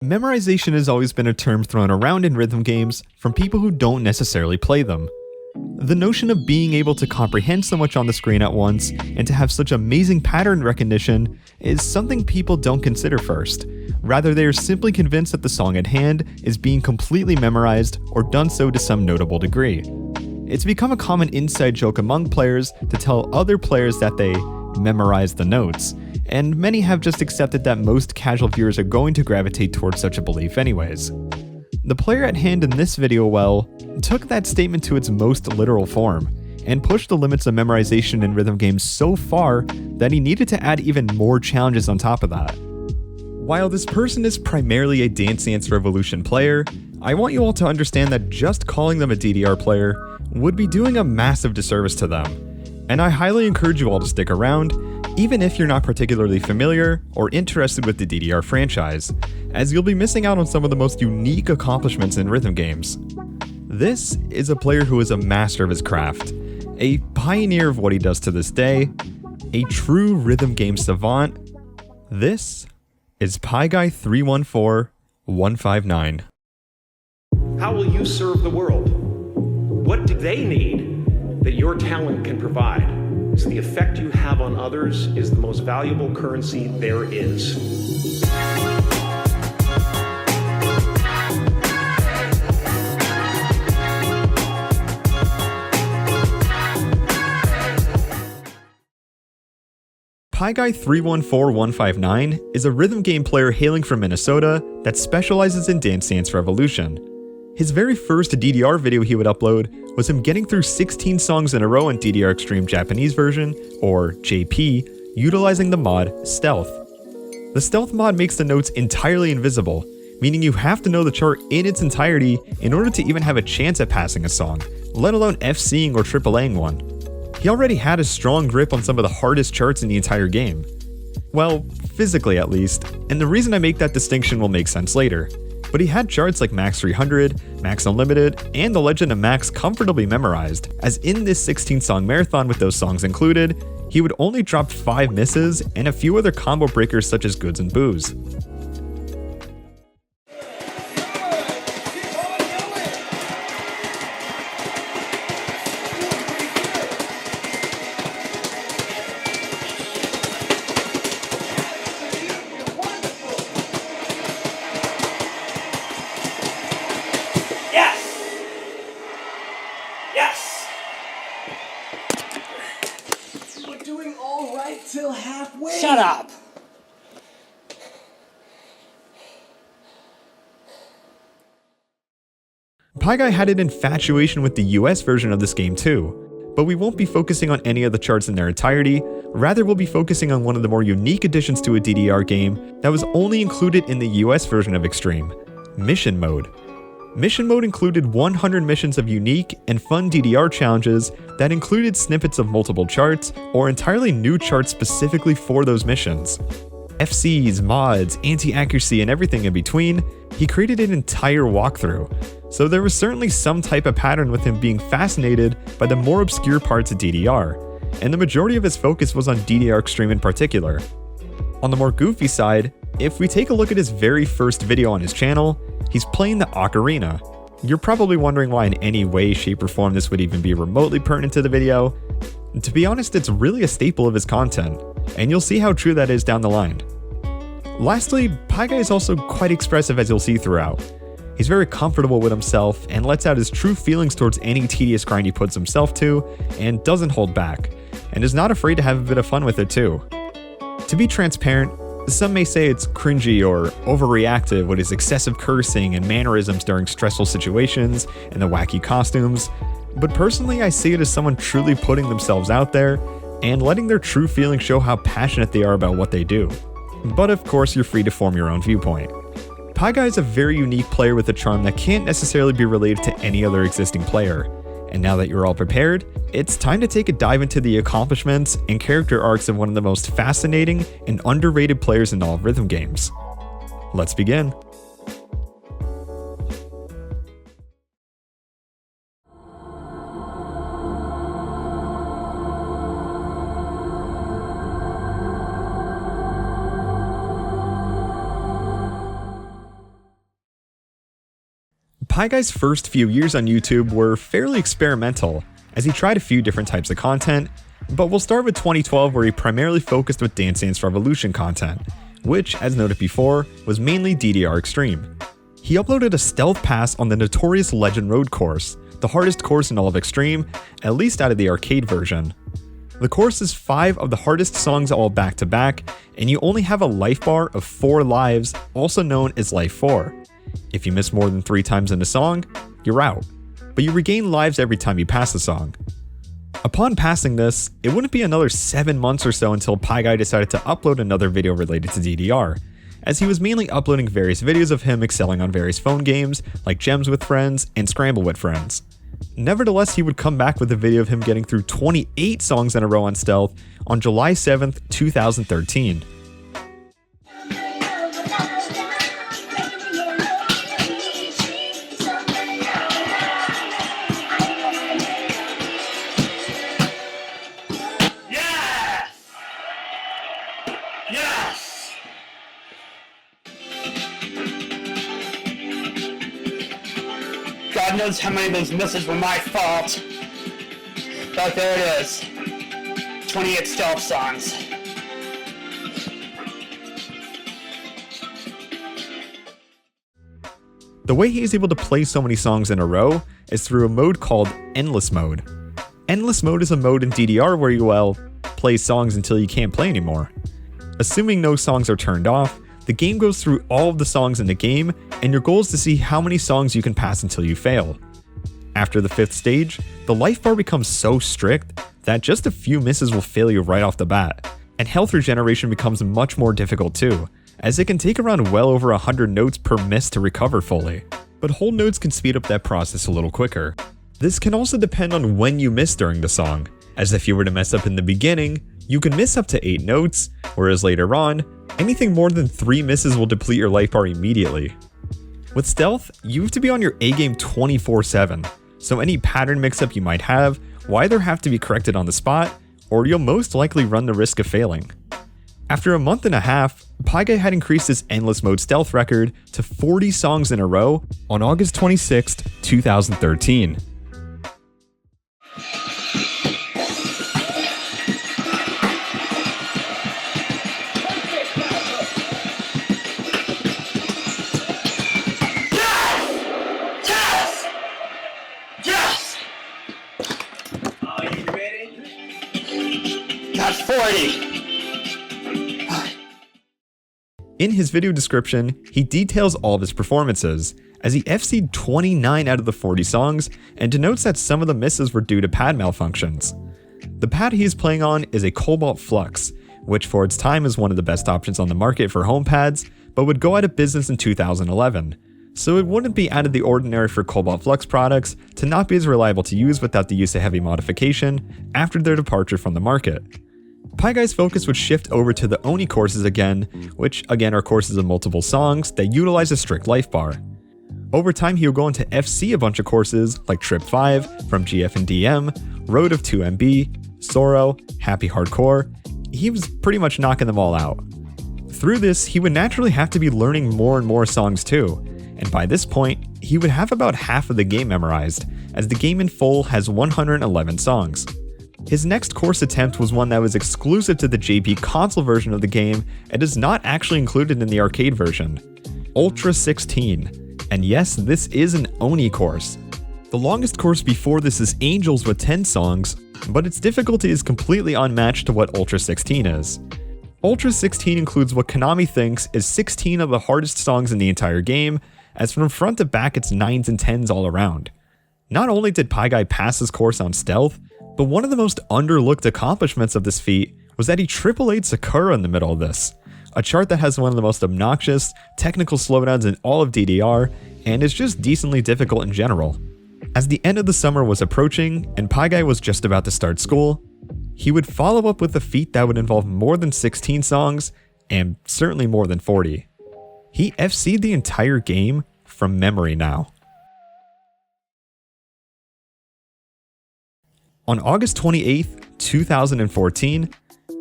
Memorization has always been a term thrown around in rhythm games from people who don't necessarily play them. The notion of being able to comprehend so much on the screen at once and to have such amazing pattern recognition is something people don't consider first. Rather, they are simply convinced that the song at hand is being completely memorized or done so to some notable degree. It's become a common inside joke among players to tell other players that they memorize the notes, and many have just accepted that most casual viewers are going to gravitate towards such a belief anyways. The player at hand in this video, took that statement to its most literal form, and pushed the limits of memorization in rhythm games so far that he needed to add even more challenges on top of that. While this person is primarily a Dance Dance Revolution player, I want you all to understand that just calling them a DDR player would be doing a massive disservice to them, and I highly encourage you all to stick around, even if you're not particularly familiar or interested with the DDR franchise, as you'll be missing out on some of the most unique accomplishments in rhythm games. This is a player who is a master of his craft, a pioneer of what he does to this day, a true rhythm game savant. This is piguy314159. How will you serve the world? What do they need that your talent can provide? So the effect you have on others is the most valuable currency there is. piguy314159 is a rhythm game player hailing from Minnesota that specializes in Dance Dance Revolution. His very first DDR video he would upload was him getting through 16 songs in a row in DDR Extreme Japanese version, or JP, utilizing the mod Stealth. The Stealth mod makes the notes entirely invisible, meaning you have to know the chart in its entirety in order to even have a chance at passing a song, let alone FCing or AAAing one. He already had a strong grip on some of the hardest charts in the entire game. Well, physically at least, and the reason I make that distinction will make sense later. But he had charts like Max 300, Max Unlimited, and The Legend of Max comfortably memorized, as in this 16-song marathon with those songs included, he would only drop 5 misses and a few other combo breakers such as Goods and Booze. Till halfway. Shut up! Piguy had an infatuation with the US version of this game too, but we won't be focusing on any of the charts in their entirety, rather we'll be focusing on one of the more unique additions to a DDR game that was only included in the US version of Extreme, Mission Mode. Mission Mode included 100 missions of unique and fun DDR challenges that included snippets of multiple charts or entirely new charts specifically for those missions. FCs, mods, anti-accuracy, and everything in between, he created an entire walkthrough, so there was certainly some type of pattern with him being fascinated by the more obscure parts of DDR, and the majority of his focus was on DDR Extreme in particular. On the more goofy side, if we take a look at his very first video on his channel, he's playing the ocarina. You're probably wondering why in any way, shape, or form this would even be remotely pertinent to the video. To be honest, it's really a staple of his content, and you'll see how true that is down the line. Lastly, Piguy is also quite expressive, as you'll see throughout. He's very comfortable with himself and lets out his true feelings towards any tedious grind he puts himself to, and doesn't hold back, and is not afraid to have a bit of fun with it too. To be transparent, some may say it's cringy or overreactive with his excessive cursing and mannerisms during stressful situations and the wacky costumes, but personally I see it as someone truly putting themselves out there and letting their true feelings show how passionate they are about what they do. But of course you're free to form your own viewpoint. Piguy is a very unique player with a charm that can't necessarily be related to any other existing player. And now that you're all prepared, it's time to take a dive into the accomplishments and character arcs of one of the most fascinating and underrated players in all of rhythm games. Let's begin. Piguy's first few years on YouTube were fairly experimental, as he tried a few different types of content, but we'll start with 2012 where he primarily focused with Dance Dance Revolution content, which, as noted before, was mainly DDR Extreme. He uploaded a stealth pass on the notorious Legend Road course, the hardest course in all of Extreme, at least out of the arcade version. The course is 5 of the hardest songs all back to back, and you only have a life bar of 4 lives, also known as Life 4. If you miss more than 3 times in a song, you're out, but you regain lives every time you pass the song. Upon passing this, it wouldn't be another 7 months or so until Piguy decided to upload another video related to DDR, as he was mainly uploading various videos of him excelling on various phone games like Gems with Friends and Scramble with Friends. Nevertheless, he would come back with a video of him getting through 28 songs in a row on Stealth on July 7th, 2013. God knows how many of those misses were my fault. But there it is. 28 stealth songs. The way he is able to play so many songs in a row is through a mode called Endless Mode. Endless Mode is a mode in DDR where you, play songs until you can't play anymore. Assuming no songs are turned off, the game goes through all of the songs in the game, and your goal is to see how many songs you can pass until you fail. After the 5th stage, the life bar becomes so strict that just a few misses will fail you right off the bat, and health regeneration becomes much more difficult too, as it can take around well over 100 notes per miss to recover fully. But hold notes can speed up that process a little quicker. This can also depend on when you miss during the song, as if you were to mess up in the beginning, you can miss up to 8 notes, whereas later on, anything more than 3 misses will deplete your life bar immediately. With Stealth, you have to be on your A game 24/7, so any pattern mix-up you might have will either have to be corrected on the spot, or you'll most likely run the risk of failing. After a month and a half, Piguy had increased his Endless Mode Stealth record to 40 songs in a row on August 26, 2013. That's 40! In his video description, he details all of his performances, as he FC'd 29 out of the 40 songs, and denotes that some of the misses were due to pad malfunctions. The pad he is playing on is a Cobalt Flux, which for its time is one of the best options on the market for home pads, but would go out of business in 2011. So it wouldn't be out of the ordinary for Cobalt Flux products to not be as reliable to use without the use of heavy modification after their departure from the market. Piguy's focus would shift over to the Oni courses again, which again are courses of multiple songs that utilize a strict life bar. Over time he would go on to FC a bunch of courses like Trip 5 from GF and DM, Road of 2MB, Sorrow, Happy Hardcore. He was pretty much knocking them all out. Through this, he would naturally have to be learning more and more songs too, and by this point, he would have about half of the game memorized, as the game in full has 111 songs. His next course attempt was one that was exclusive to the JP console version of the game and is not actually included in the arcade version. Ultra 16. And yes, this is an Oni course. The longest course before this is Angels with 10 songs, but its difficulty is completely unmatched to what Ultra 16 is. Ultra 16 includes what Konami thinks is 16 of the hardest songs in the entire game, as from front to back it's 9s and 10s all around. Not only did Piguy pass his course on Stealth, but one of the most underlooked accomplishments of this feat was that he AAA'd Sakura in the middle of this, a chart that has one of the most obnoxious, technical slowdowns in all of DDR, and is just decently difficult in general. As the end of the summer was approaching, and Piguy was just about to start school, he would follow up with a feat that would involve more than 16 songs, and certainly more than 40. He FC'd the entire game from memory now. On August 28, 2014,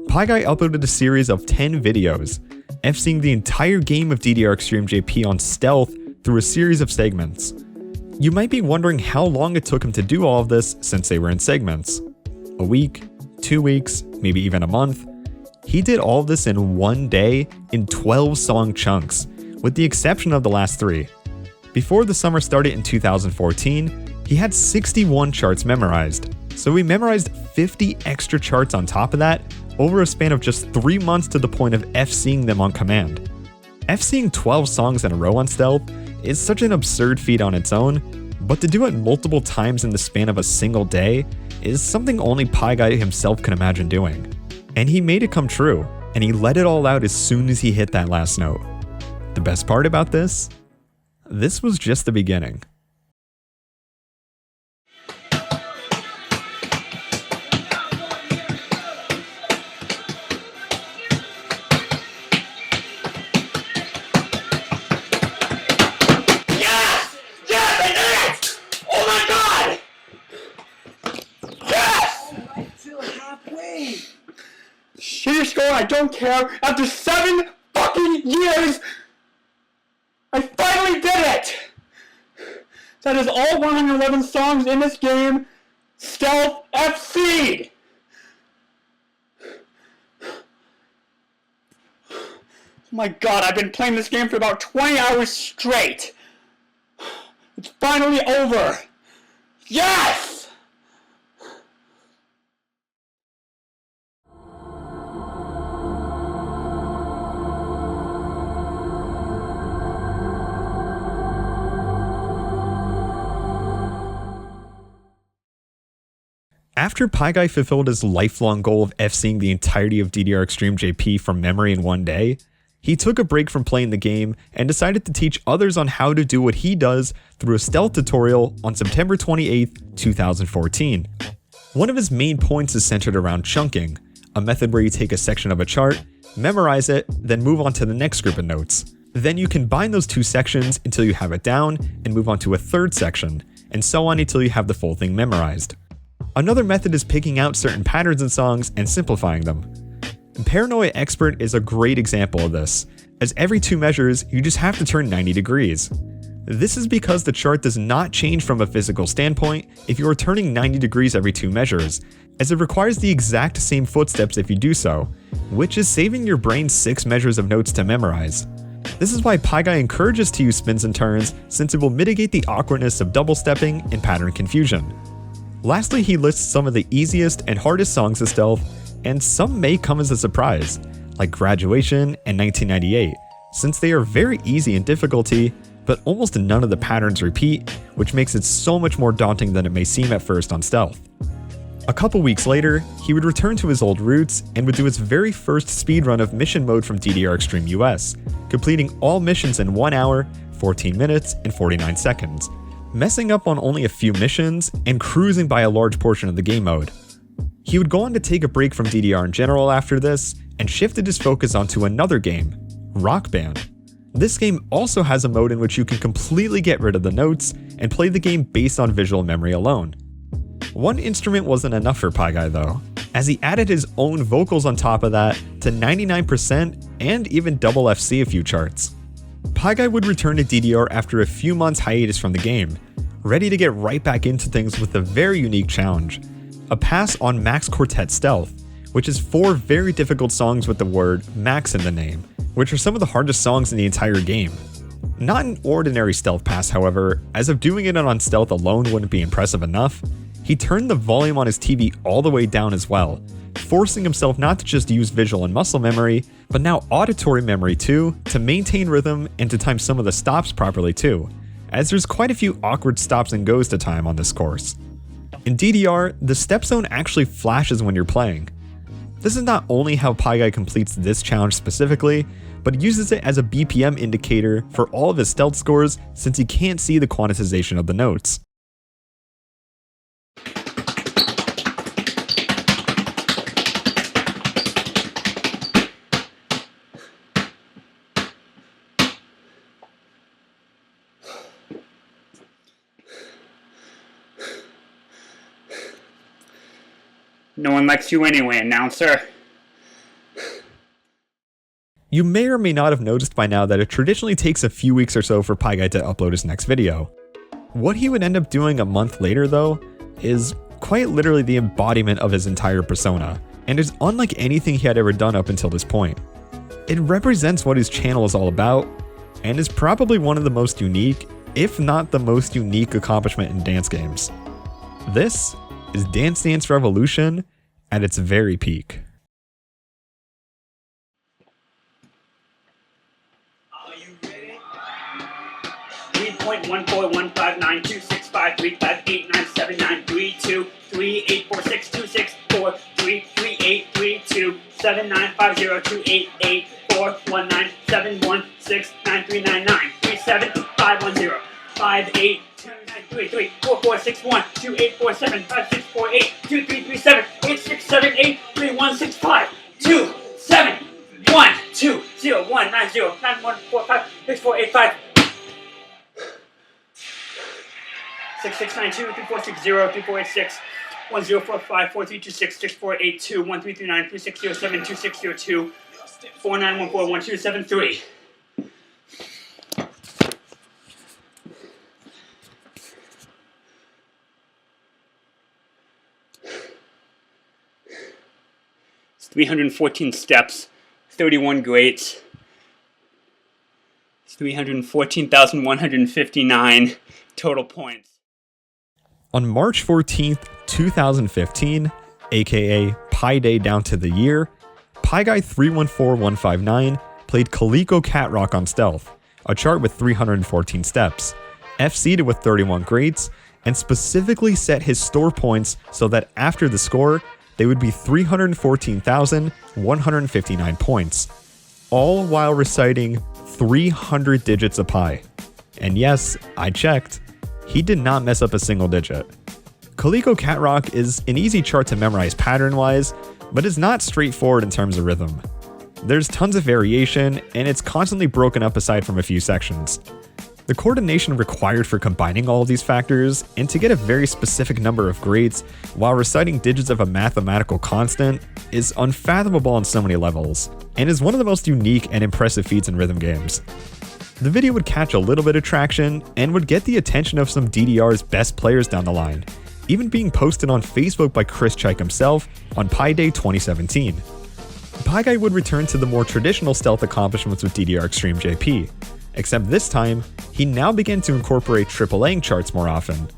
Piguy uploaded a series of 10 videos, FCing the entire game of DDR Extreme JP on Stealth through a series of segments. You might be wondering how long it took him to do all of this since they were in segments. A week, 2 weeks, maybe even a month. He did all of this in one day in 12 song chunks, with the exception of the last 3. Before the summer started in 2014, he had 61 charts memorized, so he memorized 50 extra charts on top of that over a span of just 3 months to the point of FCing them on command. FCing 12 songs in a row on Stealth is such an absurd feat on its own, but to do it multiple times in the span of a single day is something only Piguy himself can imagine doing. And he made it come true, and he let it all out as soon as he hit that last note. The best part about this? This was just the beginning. Shitty score, I don't care. After 7 fucking years, I finally did it! That is all 111 songs in this game, Stealth FC'd! Oh my god, I've been playing this game for about 20 hours straight. It's finally over. Yes! After Piguy fulfilled his lifelong goal of FCing the entirety of DDR Extreme JP from memory in one day, he took a break from playing the game and decided to teach others on how to do what he does through a stealth tutorial on September 28, 2014. One of his main points is centered around chunking, a method where you take a section of a chart, memorize it, then move on to the next group of notes. Then you combine those 2 sections until you have it down and move on to a third section, and so on until you have the full thing memorized. Another method is picking out certain patterns in songs and simplifying them. Paranoia Expert is a great example of this, as every 2 measures you just have to turn 90 degrees. This is because the chart does not change from a physical standpoint if you are turning 90 degrees every 2 measures, as it requires the exact same footsteps if you do so, which is saving your brain 6 measures of notes to memorize. This is why Piguy encourages to use spins and turns, since it will mitigate the awkwardness of double stepping and pattern confusion. Lastly, he lists some of the easiest and hardest songs to stealth, and some may come as a surprise, like Graduation and 1998, since they are very easy in difficulty, but almost none of the patterns repeat, which makes it so much more daunting than it may seem at first on stealth. A couple weeks later, he would return to his old roots and would do his very first speedrun of mission mode from DDR Extreme US, completing all missions in 1 hour, 14 minutes, and 49 seconds. Messing up on only a few missions and cruising by a large portion of the game mode. He would go on to take a break from DDR in general after this and shifted his focus onto another game, Rock Band. This game also has a mode in which you can completely get rid of the notes and play the game based on visual memory alone. One instrument wasn't enough for Piguy though, as he added his own vocals on top of that to 99% and even double FC a few charts. Piguy would return to DDR after a few months hiatus from the game, ready to get right back into things with a very unique challenge, a pass on Max Quartet Stealth, which is 4 very difficult songs with the word Max in the name, which are some of the hardest songs in the entire game. Not an ordinary stealth pass, however, as if doing it on stealth alone wouldn't be impressive enough, he turned the volume on his TV all the way down as well, forcing himself not to just use visual and muscle memory, but now auditory memory too, to maintain rhythm and to time some of the stops properly too, as there's quite a few awkward stops and goes to time on this course. In DDR, the step zone actually flashes when you're playing. This is not only how Piguy completes this challenge specifically, but uses it as a BPM indicator for all of his stealth scores since he can't see the quantization of the notes. No one likes you anyway, announcer. You may or may not have noticed by now that it traditionally takes a few weeks or so for Piguy to upload his next video. What he would end up doing a month later, though, is quite literally the embodiment of his entire persona, and is unlike anything he had ever done up until this point. It represents what his channel is all about, and is probably one of the most unique, if not the most unique accomplishment in dance games. This is Dance Dance Revolution at its very peak. Are you ready? 3.14159265385897938 669234603486 1045 4326 6482 1339 3607 2602 4914 1273. It's 314 steps, 31 greats. It's 314,159 total points. On March 14th, 2015, aka Pi Day down to the year, piguy314159 played Coleco Cat Rock on Stealth, a chart with 314 steps, FC'd with 31 greats, and specifically set his store points so that after the score, they would be 314,159 points, all while reciting 300 digits of pi. And yes, I checked, he did not mess up a single digit. Coleco Cat Rock is an easy chart to memorize pattern-wise, but is not straightforward in terms of rhythm. There's tons of variation, and it's constantly broken up aside from a few sections. The coordination required for combining all of these factors, and to get a very specific number of greats while reciting digits of a mathematical constant, is unfathomable on so many levels, and is one of the most unique and impressive feats in rhythm games. The video would catch a little bit of traction, and would get the attention of some DDR's best players down the line, even being posted on Facebook by Chris Chike himself on Pi Day 2017. Piguy would return to the more traditional stealth accomplishments with DDR Extreme JP, except this time, he now began to incorporate AAAing charts more often.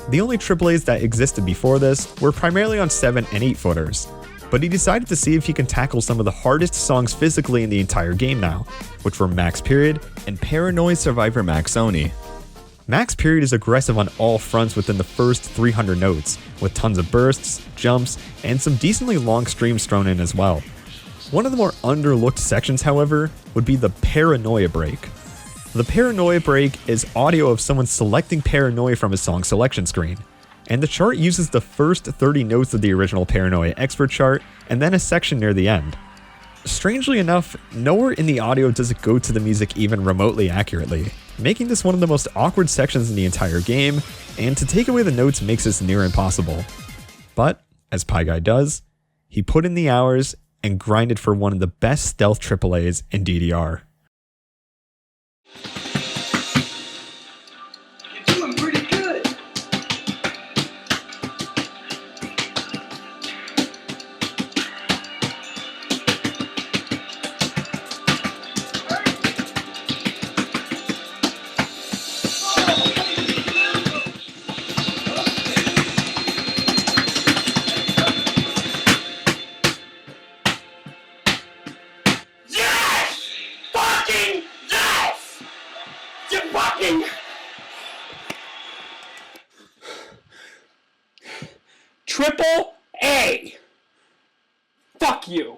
The only AAAs that existed before this were primarily on 7 and 8 footers, but he decided to see if he can tackle some of the hardest songs physically in the entire game now, which were Max Period and Paranoia Survivor Max Oni. Max Period is aggressive on all fronts within the first 300 notes, with tons of bursts, jumps, and some decently long streams thrown in as well. One of the more underlooked sections, however, would be the Paranoia break. The Paranoia break is audio of someone selecting Paranoia from a song selection screen, and the chart uses the first 30 notes of the original Paranoia expert chart and then a section near the end. Strangely enough, nowhere in the audio does it go to the music even remotely accurately, making this one of the most awkward sections in the entire game, and to take away the notes makes this near impossible. But, as Piguy does, he put in the hours and grinded for one of the best stealth AAAs in DDR. You're doing pretty good. Yes! Fucking yes! You fucking... Triple A. Fuck you.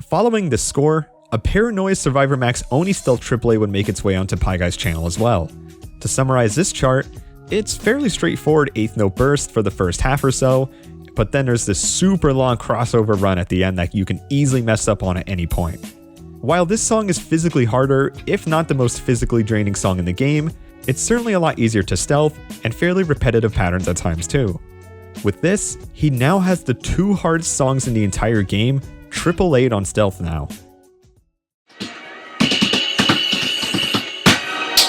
Following this score, a Paranoia Survivor Max Oni Stealth AAA would make its way onto Piguy's channel as well. To summarize this chart, it's fairly straightforward 8th note burst for the first half or so, but then there's this super long crossover run at the end that you can easily mess up on at any point. While this song is physically harder, if not the most physically draining song in the game, it's certainly a lot easier to stealth and fairly repetitive patterns at times too. With this, he now has the 2 hardest songs in the entire game AAA'd on stealth now.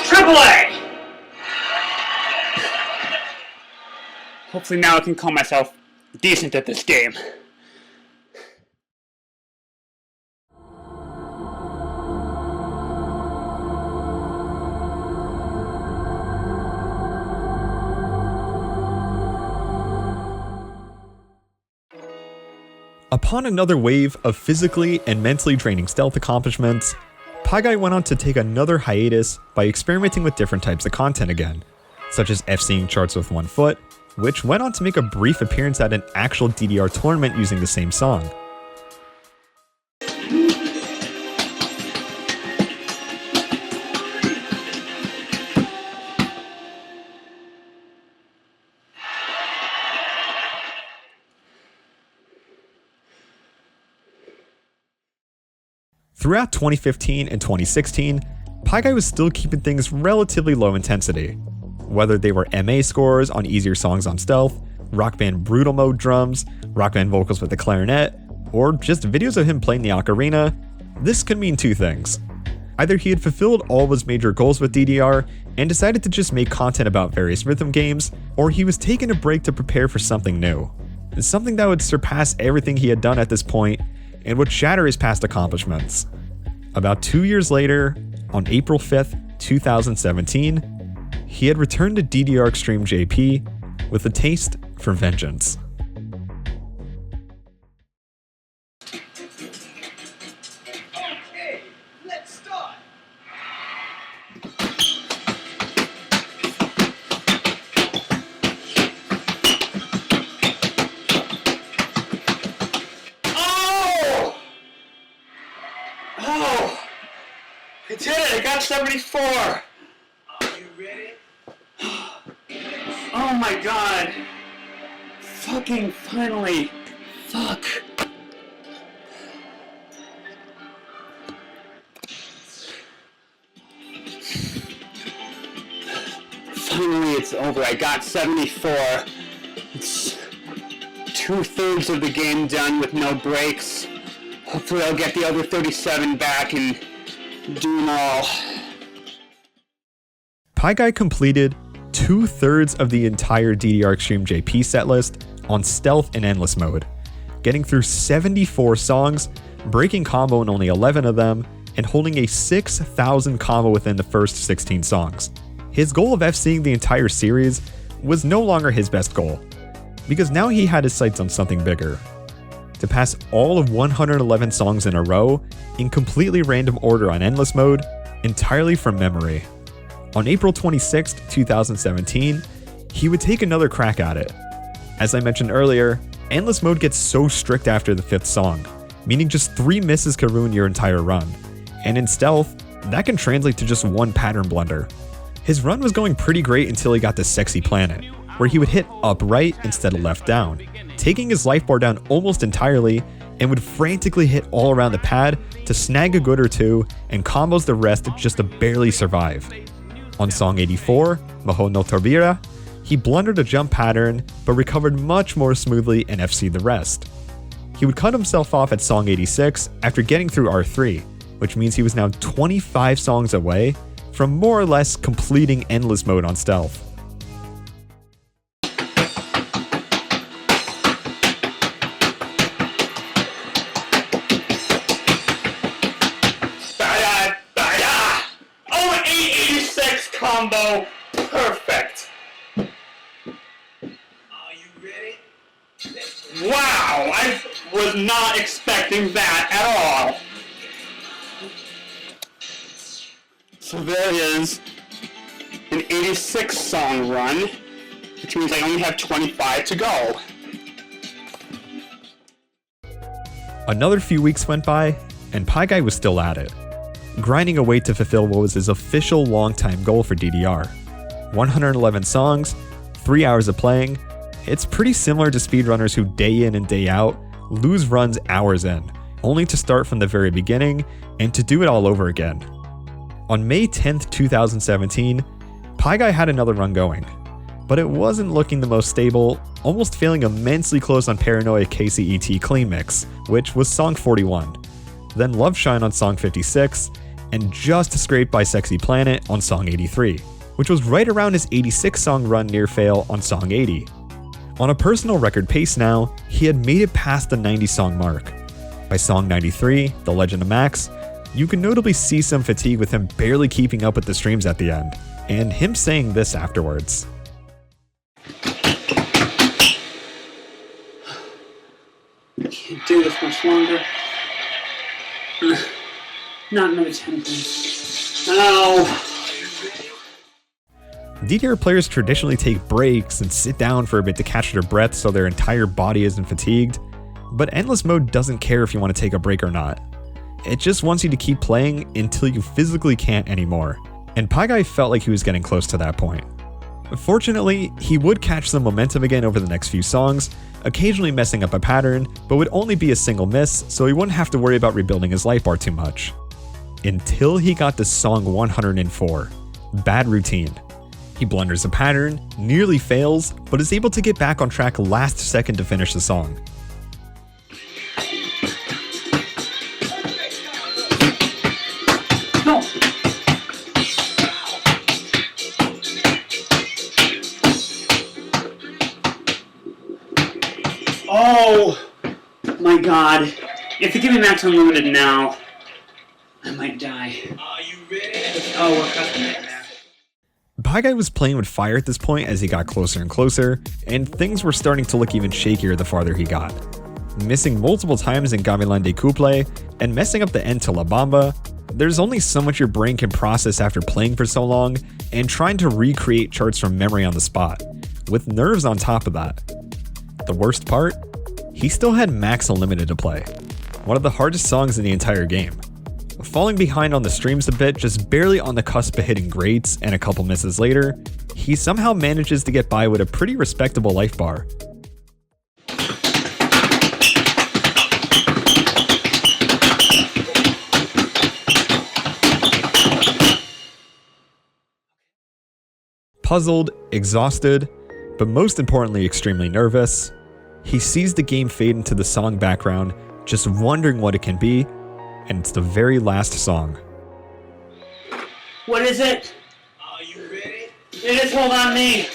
Triple A! Hopefully now I can call myself decent at this game. Upon another wave of physically and mentally draining stealth accomplishments, Piguy went on to take another hiatus by experimenting with different types of content again, such as FCing charts with 1 foot, which went on to make a brief appearance at an actual DDR tournament using the same song. Throughout 2015 and 2016, Piguy was still keeping things relatively low intensity. Whether they were MA scores on easier songs on stealth, Rock Band brutal mode drums, Rock Band vocals with the clarinet, or just videos of him playing the ocarina, this could mean two things. Either he had fulfilled all of his major goals with DDR and decided to just make content about various rhythm games, or he was taking a break to prepare for something new. Something that would surpass everything he had done at this point and would shatter his past accomplishments. About 2 years later, on April 5th, 2017, he had returned to DDR Extreme JP with a taste for vengeance. Okay, let's start. Oh! I did it! I got 74! Are you ready? Oh my god! Fucking finally! Fuck! Finally it's over. I got 74. It's 2/3 of the game done with no breaks. Hopefully I'll get the other 37 back and do them all. Piguy completed 2/3 of the entire DDR Extreme JP setlist on stealth and endless mode, getting through 74 songs, breaking combo in only 11 of them, and holding a 6,000 combo within the first 16 songs. His goal of FCing the entire series was no longer his best goal, because now he had his sights on something bigger: to pass all of 111 songs in a row in completely random order on endless mode, entirely from memory. On April 26, 2017, he would take another crack at it. As I mentioned earlier, endless mode gets so strict after the 5th song, meaning just 3 misses can ruin your entire run. And in stealth, that can translate to just 1 pattern blunder. His run was going pretty great until he got to Sexy Planet, where he would hit up right instead of left down, taking his life bar down almost entirely, and would frantically hit all around the pad to snag a good or two and combos the rest just to barely survive. On song 84, Maho no Torbira, he blundered a jump pattern but recovered much more smoothly and FC'd the rest. He would cut himself off at song 86 after getting through R3, which means he was now 25 songs away from more or less completing endless mode on stealth. Oh, 886 combo! Perfect! Are you ready? Let's go. Wow! I was not expecting that at all! So there is an 86 song run, which means I only have 25 to go. Another few weeks went by, and Piguy was still at it, grinding away to fulfill what was his official long-time goal for DDR. 111 songs, 3 hours of playing. It's pretty similar to speedrunners who day in and day out lose runs hours in, only to start from the very beginning and to do it all over again. On May 10th, 2017, Piguy had another run going, but it wasn't looking the most stable, almost failing immensely close on Paranoia KCET Clean Mix, which was song 41, then Love Shine on song 56, and just scraped by Sexy Planet on song 83, which was right around his 86 song run near fail on song 80. On a personal record pace now, he had made it past the 90 song mark. By song 93, The Legend of Max, you can notably see some fatigue with him barely keeping up with the streams at the end, and him saying this afterwards. I can't do this much longer. Not another 10 please. No! DDR players traditionally take breaks and sit down for a bit to catch their breath so their entire body isn't fatigued, but Endless Mode doesn't care if you want to take a break or not. It just wants you to keep playing until you physically can't anymore, and Piguy felt like he was getting close to that point. Fortunately, he would catch some momentum again over the next few songs, occasionally messing up a pattern, but would only be a single miss, so he wouldn't have to worry about rebuilding his life bar too much. Until he got to song 104, Bad Routine. He blunders a pattern, nearly fails, but is able to get back on track last second to finish the song. No! Oh my god. If you give me Max Unlimited now, I might die. Are you ready? Oh, we're cutting it now. Piguy was playing with fire at this point as he got closer and closer, and things were starting to look even shakier the farther he got. Missing multiple times in Gamelan de Couple and messing up the end to La Bamba, there's only so much your brain can process after playing for so long and trying to recreate charts from memory on the spot, with nerves on top of that. The worst part? He still had Max Unlimited to play, one of the hardest songs in the entire game. Falling behind on the streams a bit, just barely on the cusp of hitting greats, and a couple misses later, he somehow manages to get by with a pretty respectable life bar. Puzzled, exhausted, but most importantly extremely nervous, he sees the game fade into the song background, just wondering what it can be, and it's the very last song. What is it? Are you ready? It is Hold On Me!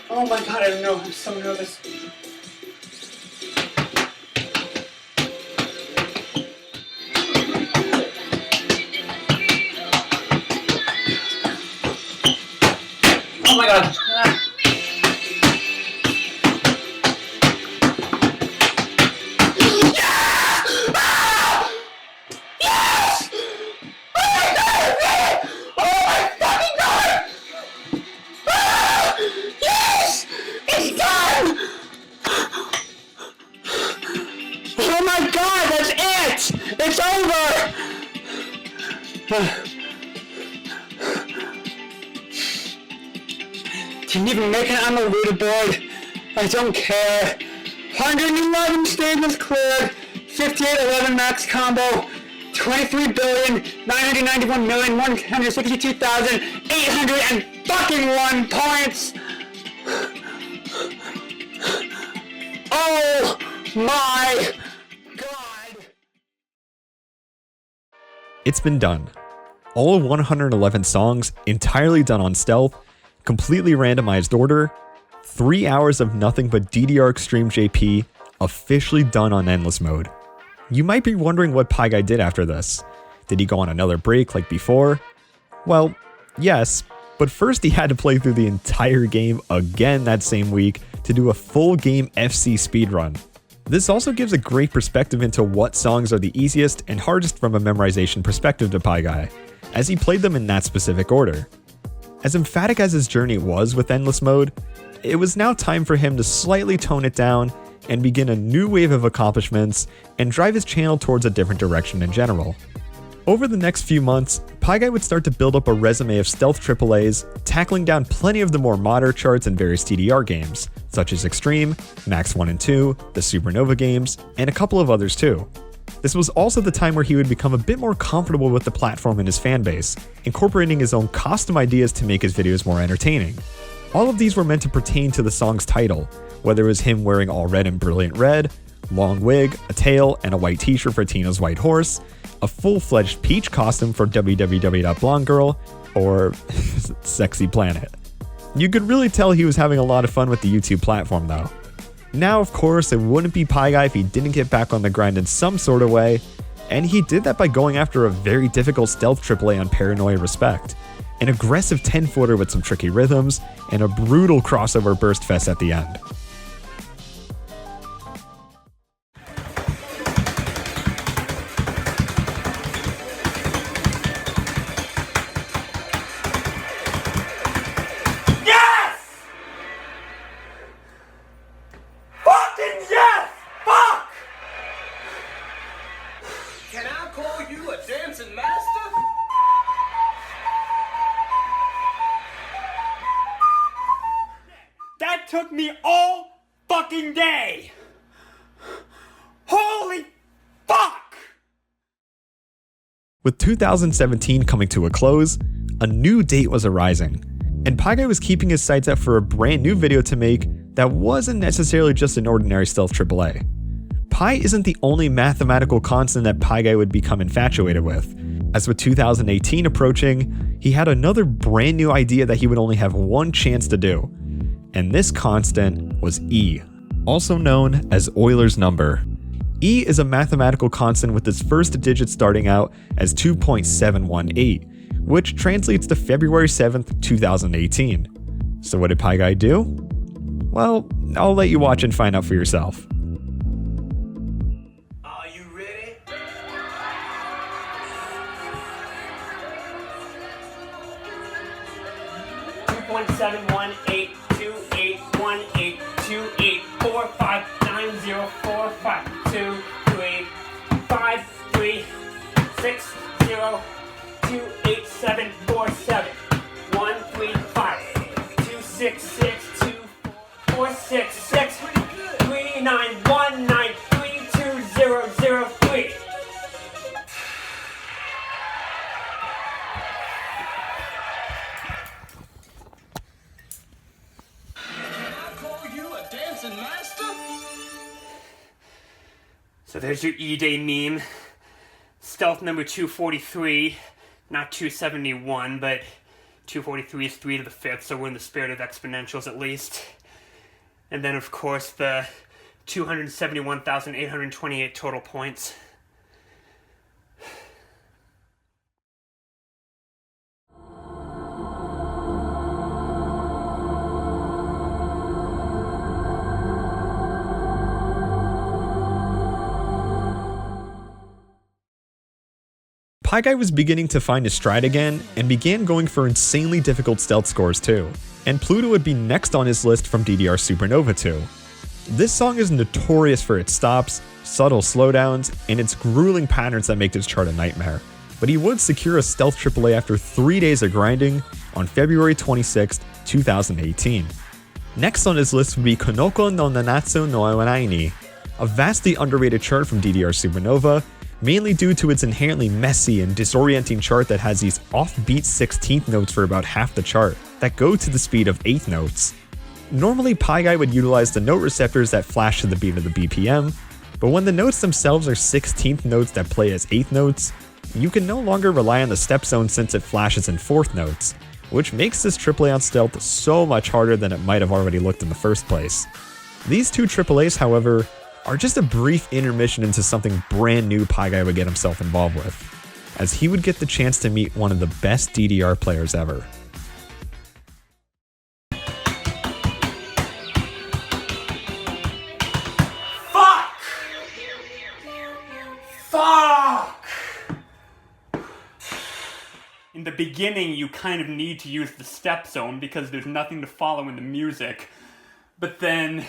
Oh my god, I don't know, I'm so nervous. Oh my god. Ah. Oh my god, that's it! It's over! Didn't even make it on the leaderboard. I don't care. 111 stages cleared, 5811 max combo, 23,991,162,801 points! Oh my god! It's been done. All 111 songs, entirely done on stealth, completely randomized order, 3 hours of nothing but DDR Extreme JP, officially done on Endless Mode. You might be wondering what Piguy did after this. Did he go on another break like before? Well, yes, but first he had to play through the entire game again that same week to do a full game FC speedrun. This also gives a great perspective into what songs are the easiest and hardest from a memorization perspective to Piguy, as he played them in that specific order. As emphatic as his journey was with Endless Mode, it was now time for him to slightly tone it down and begin a new wave of accomplishments and drive his channel towards a different direction in general. Over the next few months, Piguy would start to build up a resume of stealth AAAs, tackling down plenty of the more modern charts in various DDR games, such as Extreme, Max 1 and 2, the Supernova games, and a couple of others too. This was also the time where he would become a bit more comfortable with the platform and his fanbase, incorporating his own custom ideas to make his videos more entertaining. All of these were meant to pertain to the song's title, whether it was him wearing all red and brilliant red, long wig, a tail, and a white t-shirt for Tina's White Horse, a full-fledged Peach costume for www.blondegirl, or Sexy Planet. You could really tell he was having a lot of fun with the YouTube platform though. Now of course it wouldn't be Piguy if he didn't get back on the grind in some sort of way, and he did that by going after a very difficult stealth AAA on Paranoia Respect, an aggressive 10-footer with some tricky rhythms, and a brutal crossover burst fest at the end. Can I call you a dancing master? That took me all fucking day! Holy fuck! With 2017 coming to a close, a new date was arising, and Piguy was keeping his sights out for a brand new video to make that wasn't necessarily just an ordinary stealth AAA. Pi isn't the only mathematical constant that Piguy would become infatuated with, as with 2018 approaching, he had another brand new idea that he would only have one chance to do, and this constant was E, also known as Euler's number. E is a mathematical constant with its first digit starting out as 2.718, which translates to February 7th, 2018. So what did Piguy do? Well, I'll let you watch and find out for yourself. Are you ready? 2.7188281828459047 1352662466391932003. So there's your E-Day meme. Stealth number 243, not 271, but 243 is 3 to the 5th, so we're in the spirit of exponentials at least. And then of course the 271,828 total points. Piguy was beginning to find his stride again and began going for insanely difficult stealth scores too, and Pluto would be next on his list from DDR Supernova 2. This song is notorious for its stops, subtle slowdowns, and its grueling patterns that make this chart a nightmare, but he would secure a stealth AAA after 3 days of grinding on February 26, 2018. Next on his list would be Konoko no Nanatsu no Awanai ni, a vastly underrated chart from DDR Supernova, mainly due to its inherently messy and disorienting chart that has these offbeat 16th notes for about half the chart that go to the speed of 8th notes. Normally Piguy would utilize the note receptors that flash to the beat of the BPM, but when the notes themselves are 16th notes that play as 8th notes, you can no longer rely on the step zone since it flashes in 4th notes, which makes this AAA on stealth so much harder than it might have already looked in the first place. These two AAAs, however, are just a brief intermission into something brand new Piguy would get himself involved with, as he would get the chance to meet one of the best DDR players ever. Fuck! Fuck! In the beginning, you kind of need to use the step zone because there's nothing to follow in the music, but then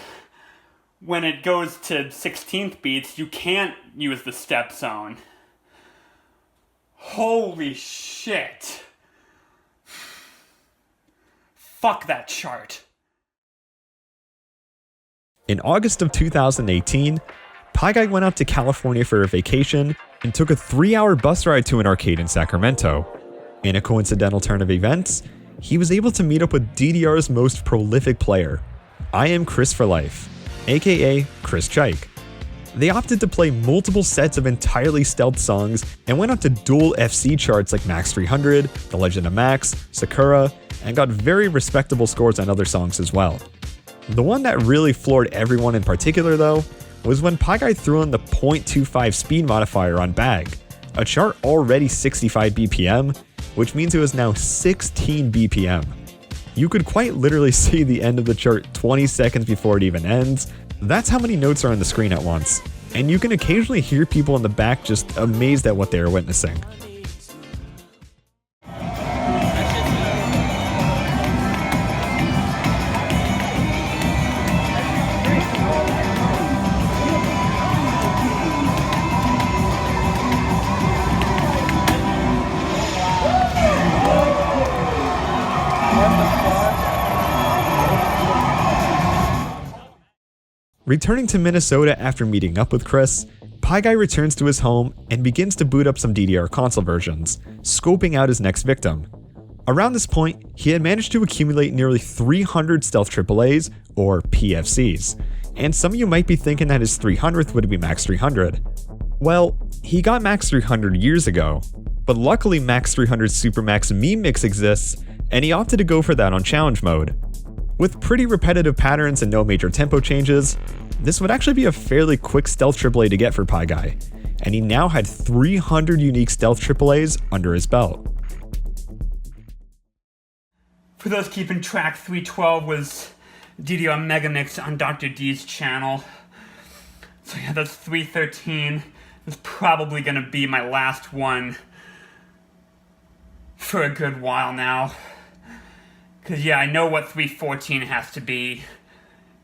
when it goes to 16th beats, you can't use the step zone. Holy shit. Fuck that chart. In August of 2018, Piguy went out to California for a vacation and took a 3-hour bus ride to an arcade in Sacramento. In a coincidental turn of events, he was able to meet up with DDR's most prolific player, I Am Chris for Life, aka Chris Chike. They opted to play multiple sets of entirely stealth songs and went on to dual FC charts like Max 300, The Legend of Max, Sakura, and got very respectable scores on other songs as well. The one that really floored everyone in particular though, was when Piguy threw in the 0.25 speed modifier on Bag, a chart already 65 BPM, which means it was now 16 BPM. You could quite literally see the end of the chart 20 seconds before it even ends. That's how many notes are on the screen at once, and you can occasionally hear people in the back just amazed at what they are witnessing. Returning to Minnesota after meeting up with Chris, Piguy returns to his home and begins to boot up some DDR console versions, scoping out his next victim. Around this point, he had managed to accumulate nearly 300 stealth AAAs, or PFCs, and some of you might be thinking that his 300th would be max 300. Well, he got max 300 years ago, but luckily max 300 Supermax meme mix exists, and he opted to go for that on challenge mode. With pretty repetitive patterns and no major tempo changes, this would actually be a fairly quick stealth AAA to get for Piguy, and he now had 300 unique stealth AAAs under his belt. For those keeping track, 312 was DDR Megamix on Dr. D's channel. So yeah, that's 313. It's probably gonna be my last one for a good while now. Cause yeah, I know what 314 has to be.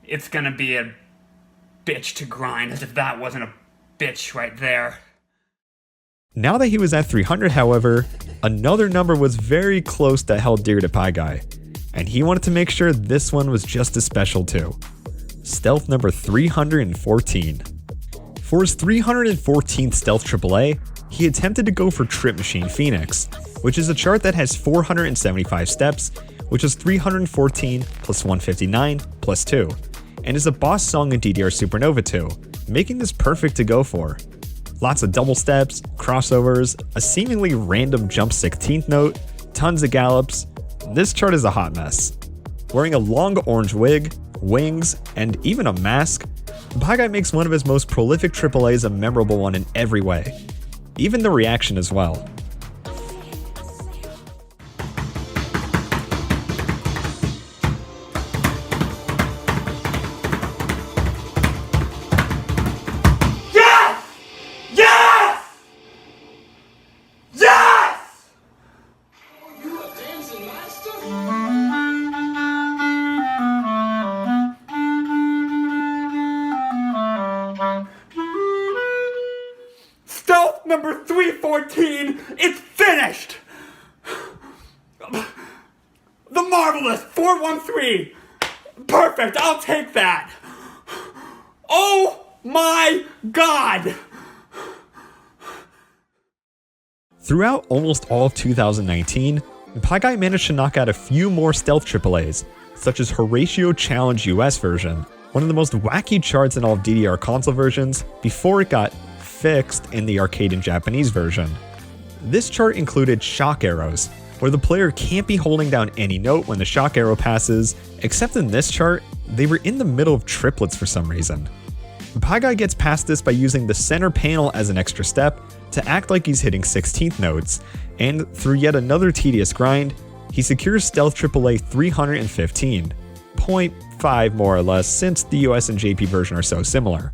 It's gonna be a bitch to grind, as if that wasn't a bitch right there. Now that he was at 300, however, another number was very close that held dear to Piguy, and he wanted to make sure this one was just as special too. Stealth number 314. For his 314th stealth AAA, he attempted to go for Trip Machine Phoenix, which is a chart that has 475 steps, which is 314 plus 159 plus 2, and is a boss song in DDR Supernova 2, making this perfect to go for. Lots of double steps, crossovers, a seemingly random jump 16th note, tons of gallops. This chart is a hot mess. Wearing a long orange wig, wings, and even a mask, Piguy makes one of his most prolific AAAs a memorable one in every way. Even the reaction as well. Stealth number 314, it's finished! The marvelous 413! Perfect, I'll take that! Oh my god! Throughout almost all of 2019, Piguy managed to knock out a few more stealth AAAs, such as Horatio Challenge US version, one of the most wacky charts in all of DDR console versions, before it got fixed in the arcade and Japanese version. This chart included shock arrows, where the player can't be holding down any note when the shock arrow passes, except in this chart, they were in the middle of triplets for some reason. Piguy gets past this by using the center panel as an extra step to act like he's hitting 16th notes, and through yet another tedious grind, he secures stealth AAA 315, 0.5 more or less since the US and JP version are so similar.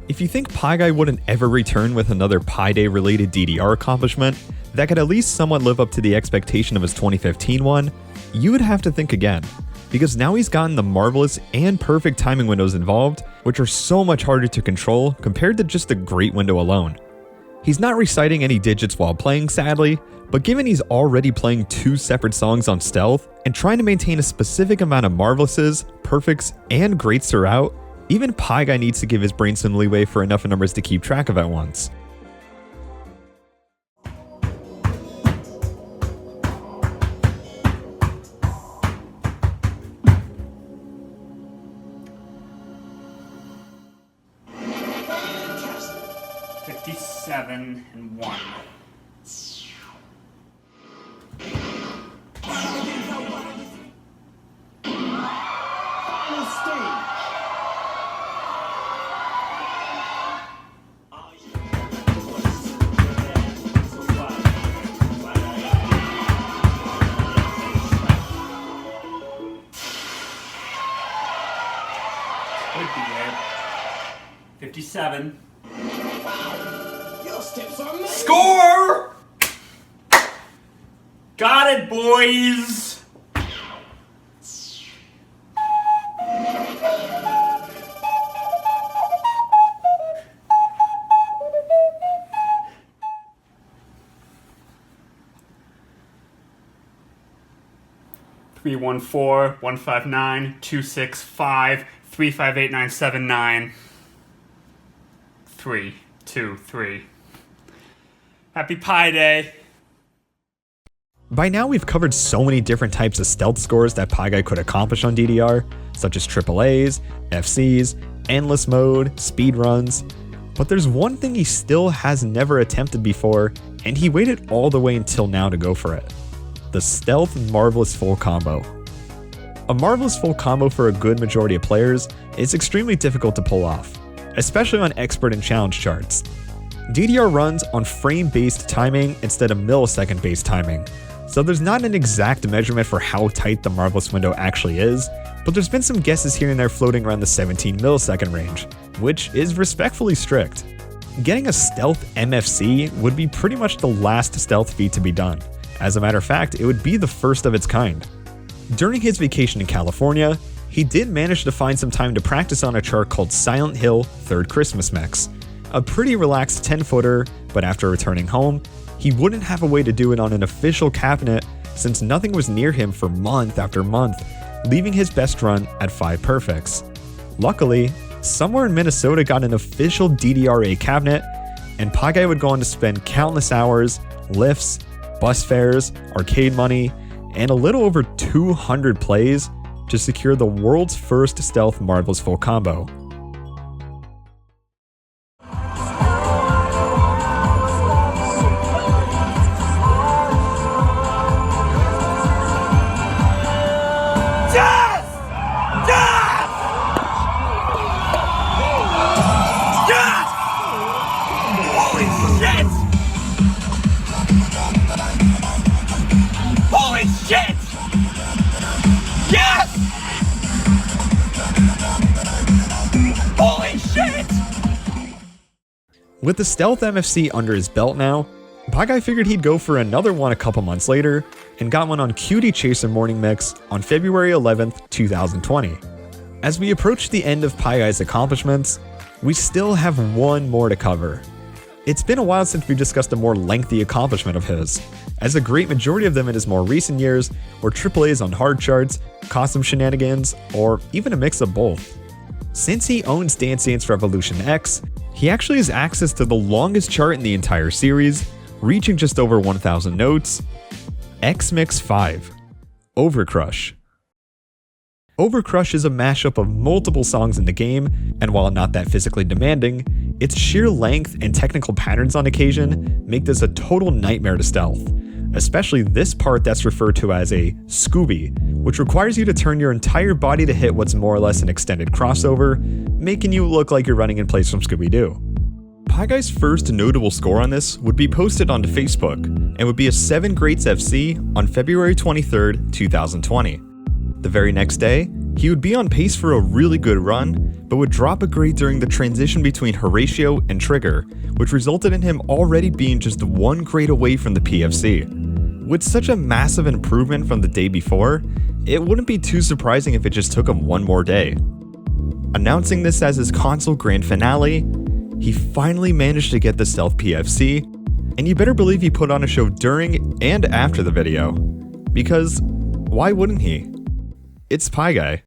If you think Piguy wouldn't ever return with another Pi Day related DDR accomplishment that could at least somewhat live up to the expectation of his 2015 one, you would have to think again, because now he's gotten the marvelous and perfect timing windows involved, which are so much harder to control compared to just the great window alone. He's not reciting any digits while playing, sadly, but given he's already playing two separate songs on stealth and trying to maintain a specific amount of marvelouses, perfects, and greats throughout, even Piguy needs to give his brain some leeway for enough numbers to keep track of at once. and 1. 7. Your steps are made. Score! Got it, boys! Three one four 159 265 358 323. Happy Pi Day. By now we've covered so many different types of stealth scores that piguy could accomplish on DDR, such as AAAs, FCs, endless mode, speedruns, but there's one thing he still has never attempted before, and he waited all the way until now to go for it. The stealth marvelous full combo. A marvelous full combo for a good majority of players is extremely difficult to pull off, especially on expert and challenge charts. DDR runs on frame-based timing instead of millisecond-based timing, so there's not an exact measurement for how tight the marvelous window actually is, but there's been some guesses here and there floating around the 17 millisecond range, which is respectfully strict. Getting a stealth MFC would be pretty much the last stealth feat to be done. As a matter of fact, it would be the first of its kind. During his vacation in California, he did manage to find some time to practice on a chart called Silent Hill Third Christmas Mix, a pretty relaxed 10-footer, but after returning home, he wouldn't have a way to do it on an official cabinet since nothing was near him for month after month, leaving his best run at 5 perfects. Luckily, somewhere in Minnesota got an official DDR cabinet, and piguy would go on to spend countless hours, lifts, bus fares, arcade money, and a little over 200 plays to secure the world's first stealth marvelous full combo. With the stealth MFC under his belt now, piguy figured he'd go for another one a couple months later, and got one on Cutie Chaser Morning Mix on February 11th, 2020. As we approach the end of piguy's accomplishments, we still have one more to cover. It's been a while since we discussed a more lengthy accomplishment of his, as a great majority of them in his more recent years were AAAs on hard charts, custom shenanigans, or even a mix of both. Since he owns Dance Dance Revolution X, he actually has access to the longest chart in the entire series, reaching just over 1,000 notes, X-Mix 5, Overcrush. Overcrush is a mashup of multiple songs in the game, and while not that physically demanding, its sheer length and technical patterns on occasion make this a total nightmare to stealth, especially this part that's referred to as a Scooby, which requires you to turn your entire body to hit what's more or less an extended crossover, making you look like you're running in place from Scooby-Doo. piguy's first notable score on this would be posted onto Facebook, and would be a 7 Greats FC on February 23rd, 2020. The very next day, he would be on pace for a really good run, but would drop a grade during the transition between Horatio and Trigger, which resulted in him already being just 1 grade away from the PFC. With such a massive improvement from the day before, it wouldn't be too surprising if it just took him one more day. Announcing this as his console grand finale, he finally managed to get the stealth PFC, and you better believe he put on a show during and after the video. Because why wouldn't he? It's piguy.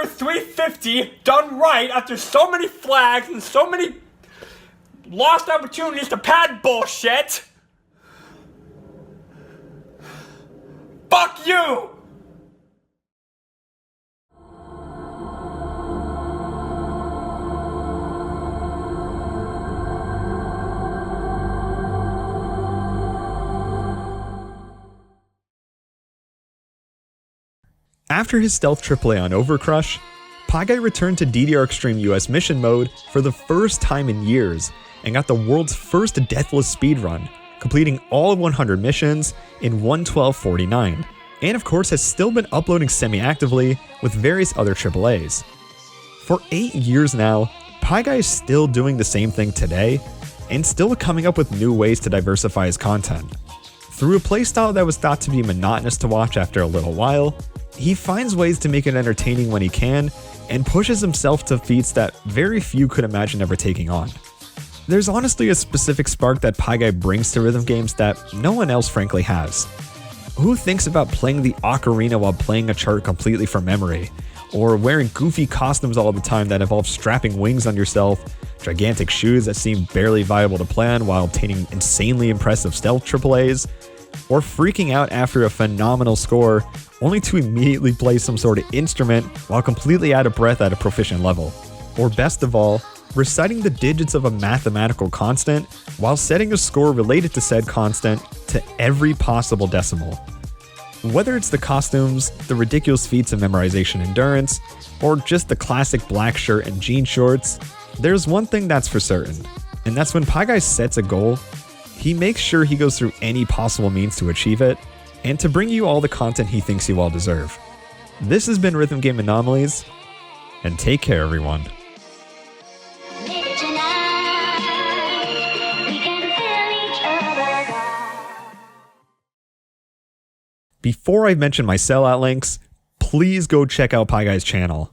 350 done right after so many flags and so many lost opportunities to pad bullshit. Fuck you! After his stealth AAA on Overcrush, Piguy returned to DDR Extreme US Mission Mode for the first time in years and got the world's first deathless speedrun, completing all 100 missions in 1:12:49, and of course has still been uploading semi-actively with various other AAAs. For 8 years now, Piguy is still doing the same thing today, and still coming up with new ways to diversify his content. Through a playstyle that was thought to be monotonous to watch after a little while, he finds ways to make it entertaining when he can, and pushes himself to feats that very few could imagine ever taking on. There's honestly a specific spark that Piguy brings to rhythm games that no one else frankly has. Who thinks about playing the ocarina while playing a chart completely from memory? Or wearing goofy costumes all the time that involve strapping wings on yourself, gigantic shoes that seem barely viable to plan while obtaining insanely impressive stealth AAAs? Or freaking out after a phenomenal score only to immediately play some sort of instrument while completely out of breath at a proficient level. Or best of all, reciting the digits of a mathematical constant while setting a score related to said constant to every possible decimal. Whether it's the costumes, the ridiculous feats of memorization endurance, or just the classic black shirt and jean shorts, there's one thing that's for certain, and that's when Piguy sets a goal, he makes sure he goes through any possible means to achieve it, and to bring you all the content he thinks you all deserve. This has been Rhythm Game Anomalies, and take care everyone. Before I mention my sellout links, please go check out Piguy's channel.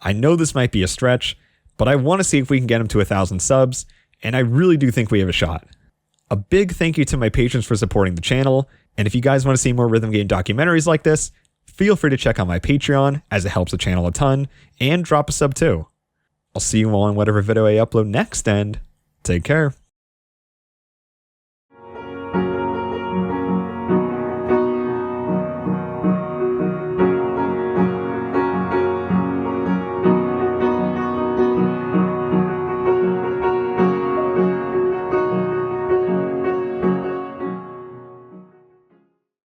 I know this might be a stretch, but I want to see if we can get him to 1,000 subs, and I really do think we have a shot. A big thank you to my patrons for supporting the channel, and if you guys want to see more rhythm game documentaries like this, feel free to check out my Patreon, as it helps the channel a ton, and drop a sub too. I'll see you all in whatever video I upload next, and take care.